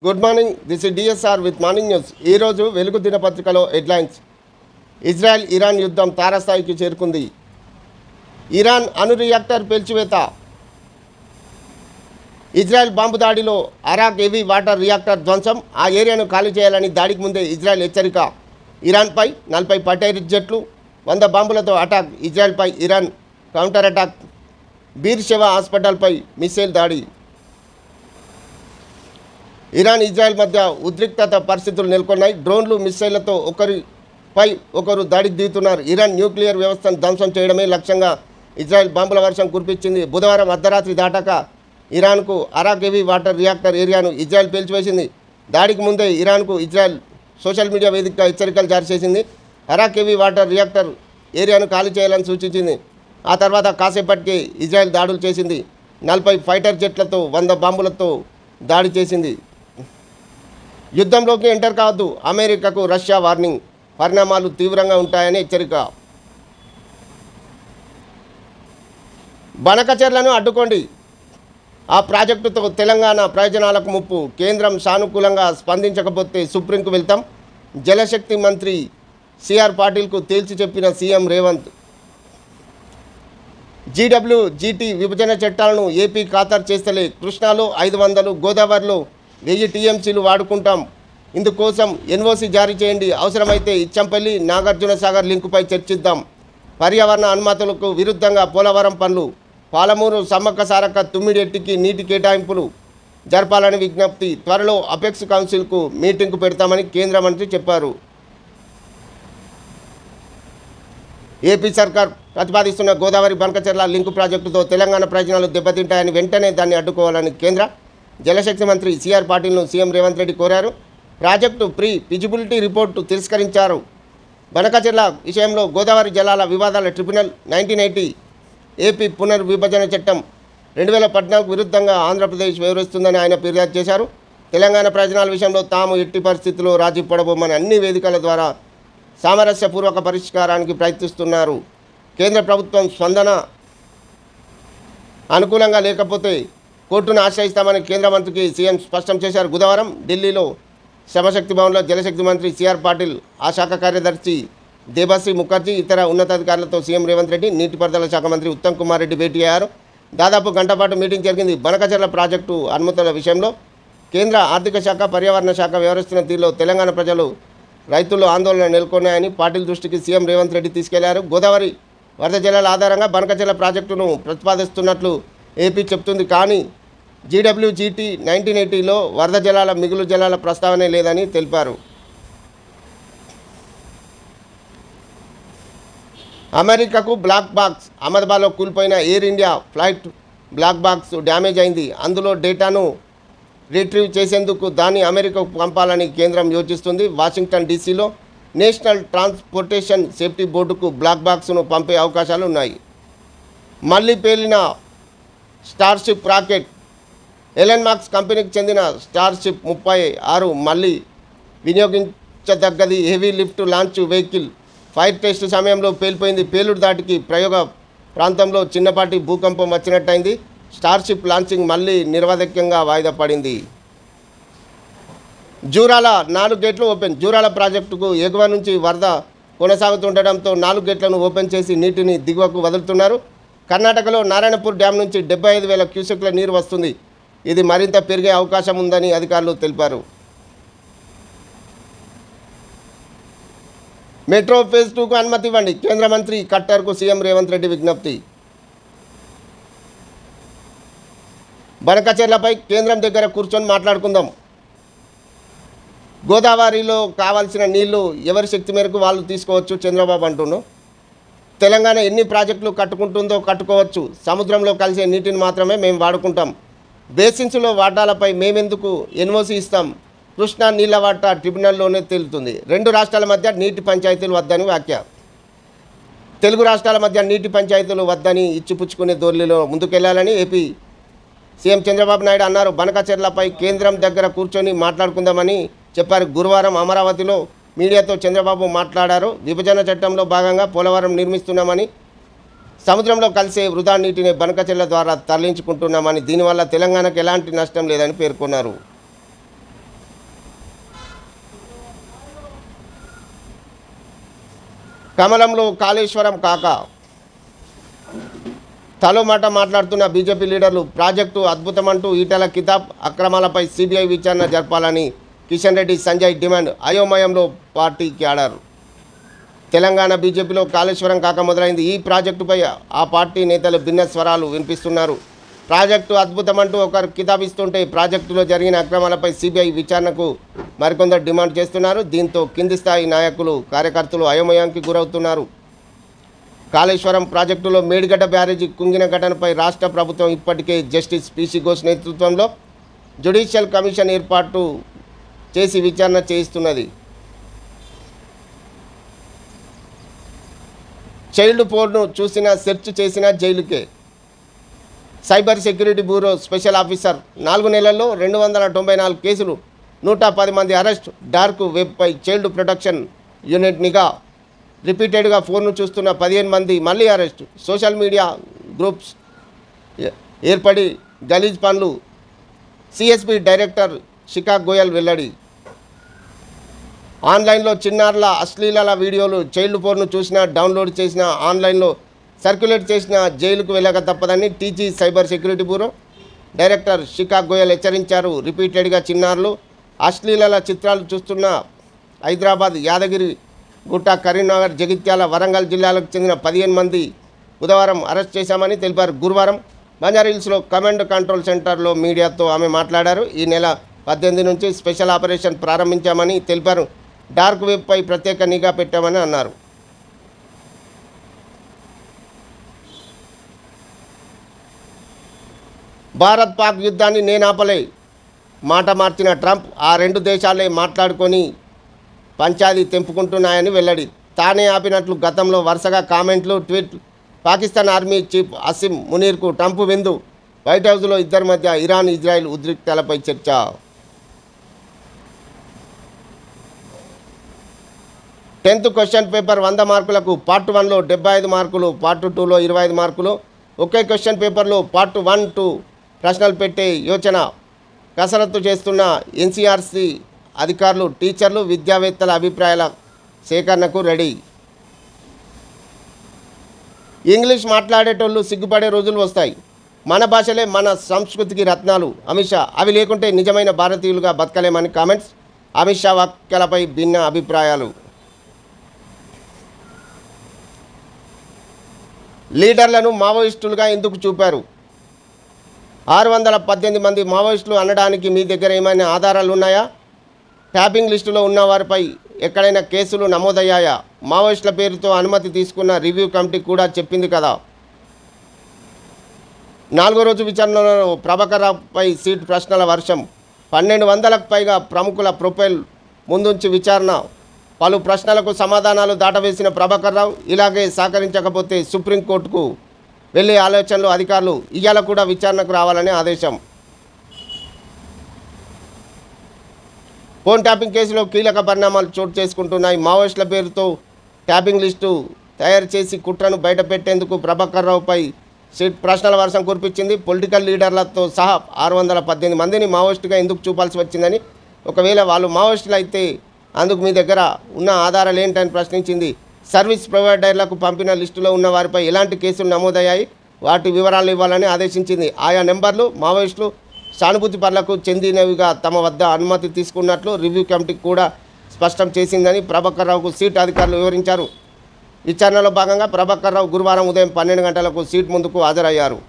Good morning. This is DSR with morning news. ఈరోజు వెలుగు దినపత్రికలో హెడ్లైన్స్. ఇజ్రాయెల్ ఇరాన్ యుద్ధం తారస్థాయికి చేరుకుంది. ఇరాన్ అణు రియాక్టర్ పేల్చివేత. ఇజ్రాయెల్ బాంబు దాడిలో అరాక్ హెవీ వాటర్ రియాక్టర్ ధ్వంసం. ఆ ఏరియాను ఖాళీ చేయాలని దాడికి ముందే ఇజ్రాయెల్ హెచ్చరిక. ఇరాన్పై 40 ఫైటర్ జెట్లు, 100 బాంబులతో అటాక్. ఇజ్రాయెల్పై ఇరాన్ కౌంటర్ అటాక్. బీర్షెవా హాస్పిటల్పై మిసైల్ దాడి. ఇరాన్ ఇజ్రాయెల్ మధ్య ఉద్రిక్తత పరిస్థితులు నెలకొన్నాయి. డ్రోన్లు, మిస్సైళ్లతో ఒకరిపై ఒకరు దాడికి దిగుతున్నారు. ఇరాన్ న్యూక్లియర్ వ్యవస్థను ధ్వంసం చేయడమే లక్ష్యంగా ఇజ్రాయెల్ బాంబుల వర్షం కురిపించింది. బుధవారం అర్ధరాత్రి దాటాక ఇరాన్కు అరాక్ హెవీ వాటర్ రియాక్టర్ ఏరియాను ఇజ్రాయెల్ పేల్చివేసింది. దాడికి ముందే ఇరాన్కు ఇజ్రాయెల్ సోషల్ మీడియా వేదికగా హెచ్చరికలు జారీ చేసింది. అరాక్ హెవీ వాటర్ రియాక్టర్ ఏరియాను ఖాళీ చేయాలని సూచించింది. ఆ తర్వాత కాసేపటికి ఇజ్రాయెల్ దాడులు చేసింది. 40 ఫైటర్ జెట్లతో 100 బాంబులతో దాడి చేసింది. యుద్ధంలోకి ఎంటర్ కావద్దు, అమెరికాకు రష్యా వార్నింగ్. పరిణామాలు తీవ్రంగా ఉంటాయని హెచ్చరిక. బనకచెర్లను అడ్డుకోండి, ఆ ప్రాజెక్టుతో తెలంగాణ ప్రయోజనాలకు ముప్పు. కేంద్రం సానుకూలంగా స్పందించకపోతే సుప్రీంకు వెళ్తాం. జలశక్తి మంత్రి సిఆర్ పాటిల్కు తేల్చి చెప్పిన సీఎం రేవంత్. జీడబ్ల్యూజీటీ విభజన చట్టాలను ఏపీ ఖాతరు చేస్తలే. కృష్ణాలో 500, గోదావరిలో 1000 టీఎంసీలు వాడుకుంటాం. ఇందుకోసం ఎన్ఓసీ జారీ చేయండి. అవసరమైతే ఇచ్చంపల్లి, నాగార్జున సాగర్ లింకుపై చర్చిద్దాం. పర్యావరణ అనుమతులకు విరుద్ధంగా పోలవరం పనులు. పాలమూరు, సమ్మక్క సారక్క, తుమ్మిడెట్టికి నీటి కేటాయింపులు జరపాలని విజ్ఞప్తి. త్వరలో అపెక్స్ కౌన్సిల్కు మీటింగ్కు పెడతామని కేంద్ర మంత్రి చెప్పారు. ఏపీ సర్కార్ ప్రతిపాదిస్తున్న గోదావరి బనకచెర్ల లింకు ప్రాజెక్టుతో తెలంగాణ ప్రయోజనాలు దెబ్బతింటాయని, వెంటనే దాన్ని అడ్డుకోవాలని కేంద్ర జలశక్తి మంత్రి సిఆర్ పాటిల్ను సీఎం రేవంత్ రెడ్డి కోరారు. ప్రాజెక్టు ప్రీ ఫిజిబిలిటీ రిపోర్టు తిరస్కరించారు. బనకచెర్ల విషయంలో గోదావరి జలాల వివాదాల ట్రిబ్యునల్ 1980 ఏపీ పునర్విభజన చట్టం 2014 విరుద్ధంగా ఆంధ్రప్రదేశ్ వ్యవహరిస్తుందని ఆయన ఫిర్యాదు చేశారు. తెలంగాణ ప్రయోజనాల విషయంలో తాము ఎట్టి పరిస్థితుల్లో రాజీ పడబోమని అన్ని వేదికల ద్వారా సామరస్యపూర్వక పరిష్కారానికి ప్రయత్నిస్తున్నారు. కేంద్ర ప్రభుత్వం స్పందన అనుకూలంగా లేకపోతే కోర్టును ఆశ్రయిస్తామని కేంద్ర మంత్రికి సీఎం స్పష్టం చేశారు. బుధవారం ఢిల్లీలో శ్రమశక్తి భవన్లో జలశక్తి మంత్రి సిఆర్ పాటిల్, ఆ శాఖ కార్యదర్శి దేబశ్రీ ముఖర్జీ, ఇతర ఉన్నతాధికారులతో సీఎం రేవంత్ రెడ్డి, నీటిపారుదల శాఖ మంత్రి ఉత్తమ్ కుమార్ రెడ్డి భేటీ అయ్యారు. దాదాపు గంట పాటు మీటింగ్ జరిగింది. బనకచెర్ల ప్రాజెక్టు అనుమతుల విషయంలో కేంద్ర ఆర్థిక శాఖ, పర్యావరణ శాఖ వ్యవహరిస్తున్న తీరులో తెలంగాణ ప్రజలు, రైతులు ఆందోళన నెలకొన్నాయని పాటిల్ దృష్టికి సీఎం రేవంత్ రెడ్డి తీసుకెళ్లారు. గోదావరి వరద జలాల ఆధారంగా బనకచెర్ల ప్రాజెక్టును ప్రతిపాదిస్తున్నట్లు ఏపీ చెబుతుంది. కానీ జీడబ్ల్యూజీటీ 1980లో వరద జలాల, మిగులు జలాల ప్రస్తావనే లేదని తెలిపారు. అమెరికాకు బ్లాక్ బాక్స్. అహ్మదాబాద్లో కూలిపోయిన Air India flight black box damage అయింది. అందులో డేటాను రిట్రీవ్ చేసేందుకు దాన్ని అమెరికాకు పంపాలని కేంద్రం యోచిస్తుంది. వాషింగ్టన్ డీసీలో నేషనల్ ట్రాన్స్పోర్టేషన్ సేఫ్టీ బోర్డుకు బ్లాక్ బాక్స్ను పంపే అవకాశాలు ఉన్నాయి. మళ్ళీ పేలిన స్టార్షిప్ రాకెట్. ఎలన్ మాస్క్ కంపెనీకి చెందిన స్టార్షిప్ 36 మళ్ళీ వినియోగించదగ్గది heavy lift launch vehicle fire test సమయంలో పేలిపోయింది. పేలుడు దాటికి ప్రయోగ ప్రాంతంలో చిన్నపాటి భూకంపం వచ్చినట్టయింది. స్టార్షిప్ లాంచింగ్ మళ్ళీ నిరవధికంగా వాయిదా పడింది. జూరాల 4 గేట్లు ఓపెన్. జూరాల ప్రాజెక్టుకు ఎగువ నుంచి వరద కొనసాగుతుండటంతో 4 గేట్లను ఓపెన్ చేసి నీటిని దిగువకు వదులుతున్నారు. కర్ణాటకలో నారాయణపూర్ డ్యాం నుంచి 75,000 క్యూసెక్ల నీరు వస్తుంది. ఇది మరింత పెరిగే అవకాశం ఉందని అధికారులు తెలిపారు. మెట్రో ఫేజ్ 2కు అనుమతి ఇవ్వండి. కేంద్ర మంత్రి ఖట్టర్కు సీఎం రేవంత్ రెడ్డి విజ్ఞప్తి. బనకచెర్లపై కేంద్రం దగ్గర కూర్చొని మాట్లాడుకుందాం. గోదావరిలో కావాల్సిన నీళ్లు ఎవరి శక్తి మేరకు వాళ్ళు తీసుకోవచ్చు చంద్రబాబు అంటున్నాం. తెలంగాణ ఎన్ని ప్రాజెక్టులు కట్టుకుంటుందో కట్టుకోవచ్చు. సముద్రంలో కలిసే నీటిని మాత్రమే మేము వాడుకుంటాం. బేసిన్స్లో వాటాలపై మేమెందుకు ఎన్ఓసీ ఇస్తాం. కృష్ణా నీళ్ల వాటా ట్రిబ్యునల్లోనే తేలుతుంది. 2 రాష్ట్రాల మధ్య నీటి పంచాయతీలు వద్దని వ్యాఖ్య. తెలుగు రాష్ట్రాల మధ్య నీటి పంచాయతీలు వద్దని ఇచ్చిపుచ్చుకునే ధోరణిలో ముందుకెళ్లాలని ఏపీ సీఎం చంద్రబాబు నాయుడు అన్నారు. బనకచెర్లపై కేంద్రం దగ్గర కూర్చొని మాట్లాడుకుందామని చెప్పారు. గురువారం అమరావతిలో మీడియాతో చంద్రబాబు మాట్లాడారు. విభజన చట్టంలో భాగంగా పోలవరం నిర్మిస్తున్నామని, సముద్రంలో కలిసే వృధా నీటిని బనకచెర్ల ద్వారా తరలించుకుంటున్నామని, దీనివల్ల తెలంగాణకు ఎలాంటి నష్టం లేదని పేర్కొన్నారు. కమలంలో కాళేశ్వరం కాక తలో మాట మాట్లాడుతున్న బీజేపీ లీడర్లు ప్రాజెక్టు అద్భుతమంటూ ఈటెల కితాబ్ అక్రమాలపై సిబిఐ విచారణ జరపాలని కిషన్ రెడ్డి సంజయ్ డిమాండ్ అయోమయంలో పార్టీ క్యాడర్ తెలంగాణ బీజేపీలో కాళేశ్వరం కాక మొదలైంది ఈ ప్రాజెక్టుపై ఆ పార్టీ నేతలు భిన్న స్వరాలు వినిపిస్తున్నారు. ప్రాజెక్టు అద్భుతమంటూ ఒకరు కితాబిస్తుంటే ప్రాజెక్టులో జరిగిన అక్రమాలపై సిబిఐ విచారణకు మరికొందరు డిమాండ్ చేస్తున్నారు. దీంతో కింది స్థాయి నాయకులు కార్యకర్తలు అయోమయానికి గురవుతున్నారు. కాళేశ్వరం ప్రాజెక్టులో మేడిగడ్డ బ్యారేజీ కుంగిన ఘటనపై రాష్ట్ర ప్రభుత్వం ఇప్పటికే జస్టిస్ పీసీ ఘోష్ నేతృత్వంలో జ్యుడిషియల్ కమిషన్ ఏర్పాటు చేసి విచారణ చేయిస్తున్నది. చైల్డ్ పోర్ను చూసినా సెర్చ్ చేసినా జైలుకే. Cyber security bureau special officer 4 నెలల్లో 294 కేసులు, 110 మంది అరెస్ట్. డార్క్ వెబ్పై చైల్డ్ ప్రొటెక్షన్ యూనిట్ నిఘా. రిపీటెడ్గా ఫోన్ను చూస్తున్న 15 మంది మళ్ళీ అరెస్ట్. సోషల్ మీడియా గ్రూప్స్ ఏర్పడి గలీజ్ పనులు. సిఎస్పి డైరెక్టర్ శిఖా గోయల్ వెల్లడి. ఆన్లైన్లో చిన్నారుల అశ్లీల వీడియోలు, చైల్డ్ పోర్ను చూసినా డౌన్లోడ్ చేసిన ఆన్లైన్లో సర్క్యులేట్ చేసిన జైలుకు వెళ్ళక తప్పదని TG cyber security bureau director Shikha Goyal హెచ్చరించారు. రిపీటెడ్గా చిన్నారులు అశ్లీల చిత్రాలు చూస్తున్న హైదరాబాద్, యాదగిరి గుట్ట, కరీంనగర్, జగిత్యాల, వరంగల్ జిల్లాలకు చెందిన 15 మంది బుధవారం అరెస్ట్ చేశామని తెలిపారు. గురువారం బంజారాహిల్స్లో కమాండ్ కంట్రోల్ సెంటర్లో మీడియాతో ఆమె మాట్లాడారు. ఈ నెల 18 నుంచి స్పెషల్ ఆపరేషన్ ప్రారంభించామని తెలిపారు. డార్క్ వెబ్పై ప్రత్యేక నిఘా పెట్టామని అన్నారు. భారత్ పాక్ యుద్ధాన్ని నేనాపలే మాట మార్చిన ట్రంప్ ఆ 2 దేశాలే మాట్లాడుకొని పంచాది తెంపుకుంటున్నాయని వెల్లడి. తానే ఆపినట్లు గతంలో వరుసగా కామెంట్లు, ట్వీట్లు. పాకిస్తాన్ ఆర్మీ చీఫ్ అసిం మునీర్కు ట్రంప్ విందు. వైట్ హౌస్లో ఇద్దరి మధ్య ఇరాన్, ఇజ్రాయెల్ ఉద్రిక్తలపై చర్చ. 10th క్వశ్చన్ పేపర్ 100 మార్కులకు పార్ట్ 1లో 75 మార్కులు, పార్ట్ 2లో 25 మార్కులు. ఒకే క్వశ్చన్ పేపర్లో పార్ట్ 1, 2 ప్రశ్నలు పెట్టే యోచన కసరత్తు చేస్తున్న ఎన్సీఆర్సీ అధికారులు, టీచర్లు, విద్యావేత్తల అభిప్రాయాల సేకరణకు రెడీ. ఇంగ్లీష్ మాట్లాడేటోళ్ళు సిగ్గుపడే రోజులు వస్తాయి. మన భాషలే మన సంస్కృతికి రత్నాలు. అమిత్ షా అవి లేకుంటే నిజమైన భారతీయులుగా బతకలేమని కామెంట్స్. అమిత్ షా వ్యాఖ్యలపై భిన్న అభిప్రాయాలు. లీడర్లను మావోయిస్టులుగా ఎందుకు చూపారు? 618 మంది మావోయిస్టులు అనడానికి మీ దగ్గర ఏమైనా ఆధారాలు ఉన్నాయా? ట్యాపింగ్ లిస్టులో ఉన్న వారిపై ఎక్కడైనా కేసులు నమోదయ్యాయా? మావోయిస్టుల పేరుతో అనుమతి తీసుకున్న రివ్యూ కమిటీ కూడా చెప్పింది కదా. 4వ రోజు విచారణలో ప్రభాకర్ రావుపై సీట్ ప్రశ్నల వర్షం. 1200కు పైగా ప్రముఖుల ప్రొఫైల్ ముందుంచి విచారణ. పలు ప్రశ్నలకు సమాధానాలు దాటవేసిన ప్రభాకర్ రావు ఇలాగే సహకరించకపోతే సుప్రీంకోర్టుకు వెళ్లే ఆలోచనలు అధికారులు. ఇవాళ కూడా విచారణకు రావాలని ఆదేశం. ఫోన్ ట్యాపింగ్ కేసులో కీలక పరిణామాలు చోటు చేసుకుంటున్నాయి. మావోయిస్టుల పేరుతో ట్యాపింగ్ లిస్టు తయారు చేసి కుట్రను బయటపెట్టేందుకు ప్రభాకర్ రావుపై సీట్ ప్రశ్నల వర్షం కురిపించింది. పొలిటికల్ లీడర్లతో సహా 618 మందిని మావోయిస్టుగా ఎందుకు చూపాల్సి వచ్చిందని, ఒకవేళ వాళ్ళు మావోయిస్టులు అయితే అందుకు మీ దగ్గర ఉన్న ఆధారాలు ఏంటని ప్రశ్నించింది. సర్వీస్ ప్రొవైడర్లకు పంపిన లిస్టులో ఉన్న వారిపై ఎలాంటి కేసులు నమోదయ్యాయి, వాటి వివరాలు ఇవ్వాలని ఆదేశించింది. ఆయా నెంబర్లు మావోయిస్టులు సానుభూతి పరులకు చెందినవిగా తమ వద్ద అనుమతి తీసుకున్నట్లు రివ్యూ కమిటీకి కూడా స్పష్టం చేసిందని ప్రభాకర్ రావుకు సీట్ అధికారులు వివరించారు. విచారణలో భాగంగా ప్రభాకర్ రావు గురువారం ఉదయం 12 గంటలకు సీట్ ముందుకు హాజరయ్యారు.